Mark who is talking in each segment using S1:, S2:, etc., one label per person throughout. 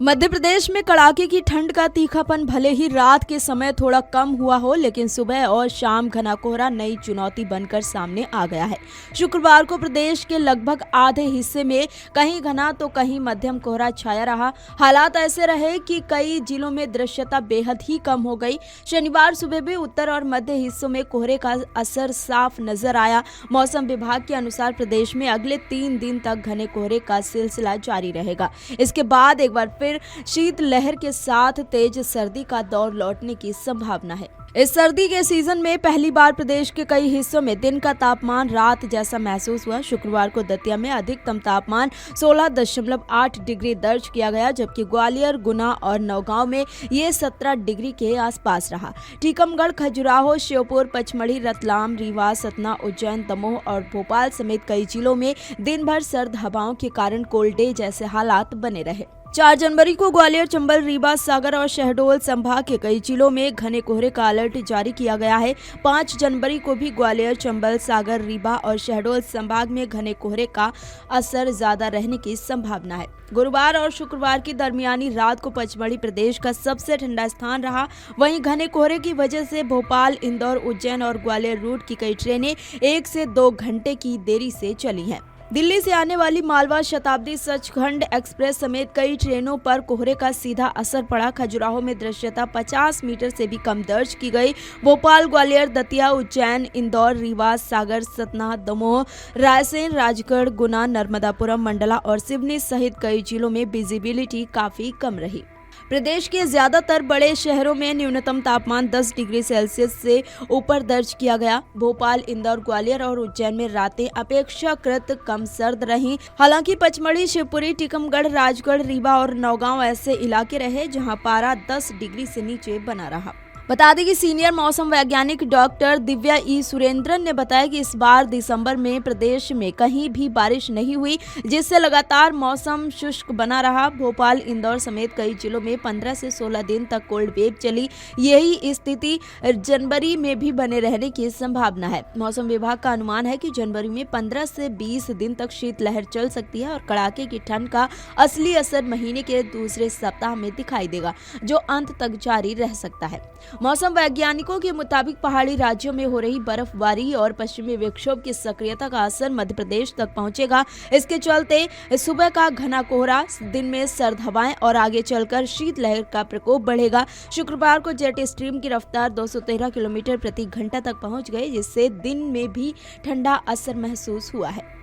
S1: मध्य प्रदेश में कड़ाके की ठंड का तीखापन भले ही रात के समय थोड़ा कम हुआ हो, लेकिन सुबह और शाम घना कोहरा नई चुनौती बनकर सामने आ गया है। शुक्रवार को प्रदेश के लगभग आधे हिस्से में कहीं घना तो कहीं मध्यम कोहरा छाया रहा। हालात ऐसे रहे कि कई जिलों में दृश्यता बेहद ही कम हो गई। शनिवार सुबह भी उत्तर और मध्य हिस्सों में कोहरे का असर साफ नजर आया। मौसम विभाग के अनुसार प्रदेश में अगले 3 दिन तक घने कोहरे का सिलसिला जारी रहेगा। इसके बाद एक बार फिर शीत लहर के साथ तेज सर्दी का दौर लौटने की संभावना है। इस सर्दी के सीजन में पहली बार प्रदेश के कई हिस्सों में दिन का तापमान रात जैसा महसूस हुआ। शुक्रवार को दतिया में अधिकतम तापमान 16.8 डिग्री दर्ज किया गया, जबकि ग्वालियर, गुना और नौगांव में ये 17 डिग्री के आसपास रहा। टीकमगढ़, खजुराहो, श्योपुर, पचमढ़ी, रतलाम, रीवा, सतना, उज्जैन, दमोह और भोपाल समेत कई जिलों में दिन भर सर्द हवाओं के कारण कोल्ड डे जैसे हालात बने रहे। 4 जनवरी को ग्वालियर, चंबल, रीवा, सागर और शहडोल संभाग के कई जिलों में घने कोहरे का अलर्ट जारी किया गया है। 5 जनवरी को भी ग्वालियर, चंबल, सागर, रीवा और शहडोल संभाग में घने कोहरे का असर ज्यादा रहने की संभावना है। गुरुवार और शुक्रवार की दरमियानी रात को पचमढ़ी प्रदेश का सबसे ठंडा स्थान रहा। वहीं घने कोहरे की वजह से भोपाल, इंदौर, उज्जैन और ग्वालियर रूट की कई ट्रेनें 1 से 2 घंटे की देरी से चली हैं। दिल्ली से आने वाली मालवा, शताब्दी, सचखंड एक्सप्रेस समेत कई ट्रेनों पर कोहरे का सीधा असर पड़ा। खजुराहो में दृश्यता 50 मीटर से भी कम दर्ज की गई। भोपाल, ग्वालियर, दतिया, उज्जैन, इंदौर, रीवा, सागर, सतना, दमोह, रायसेन, राजगढ़, गुना, नर्मदापुरम, मंडला और सिवनी सहित कई जिलों में विजिबिलिटी काफी कम रही। प्रदेश के ज्यादातर बड़े शहरों में न्यूनतम तापमान 10 डिग्री सेल्सियस से ऊपर दर्ज किया गया। भोपाल, इंदौर, ग्वालियर और उज्जैन में रातें अपेक्षाकृत कम सर्द रहीं। हालांकि पचमढ़ी, शिवपुरी, टीकमगढ़, राजगढ़, रीवा और नौगांव ऐसे इलाके रहे जहां पारा 10 डिग्री से नीचे बना रहा। बता दें कि सीनियर मौसम वैज्ञानिक डॉक्टर दिव्या ई सुरेंद्रन ने बताया कि इस बार दिसंबर में प्रदेश में कहीं भी बारिश नहीं हुई, जिससे लगातार मौसम शुष्क बना रहा। भोपाल, इंदौर समेत कई जिलों में 15 से 16 दिन तक कोल्ड वेव चली। यही स्थिति जनवरी में भी बने रहने की संभावना है। मौसम विभाग का अनुमान है कि जनवरी में 15 से 20 दिन तक शीतलहर चल सकती है और कड़ाके की ठंड का असली असर महीने के दूसरे सप्ताह में दिखाई देगा, जो अंत तक जारी रह सकता है। मौसम वैज्ञानिकों के मुताबिक पहाड़ी राज्यों में हो रही बर्फबारी और पश्चिमी विक्षोभ की सक्रियता का असर मध्य प्रदेश तक पहुंचेगा। इसके चलते सुबह का घना कोहरा, दिन में सर्द हवाएं और आगे चलकर शीतलहर का प्रकोप बढ़ेगा। शुक्रवार को जेट स्ट्रीम की रफ्तार 213 किलोमीटर प्रति घंटा तक पहुंच गई, जिससे दिन में भी ठंडा असर महसूस हुआ है।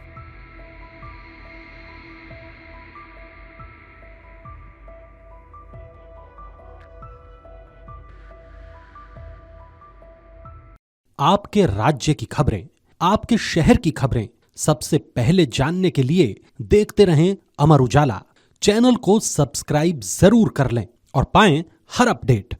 S2: आपके राज्य की खबरें, आपके शहर की खबरें सबसे पहले जानने के लिए देखते रहें अमर उजाला। चैनल को सब्सक्राइब जरूर कर लें और पाएं हर अपडेट।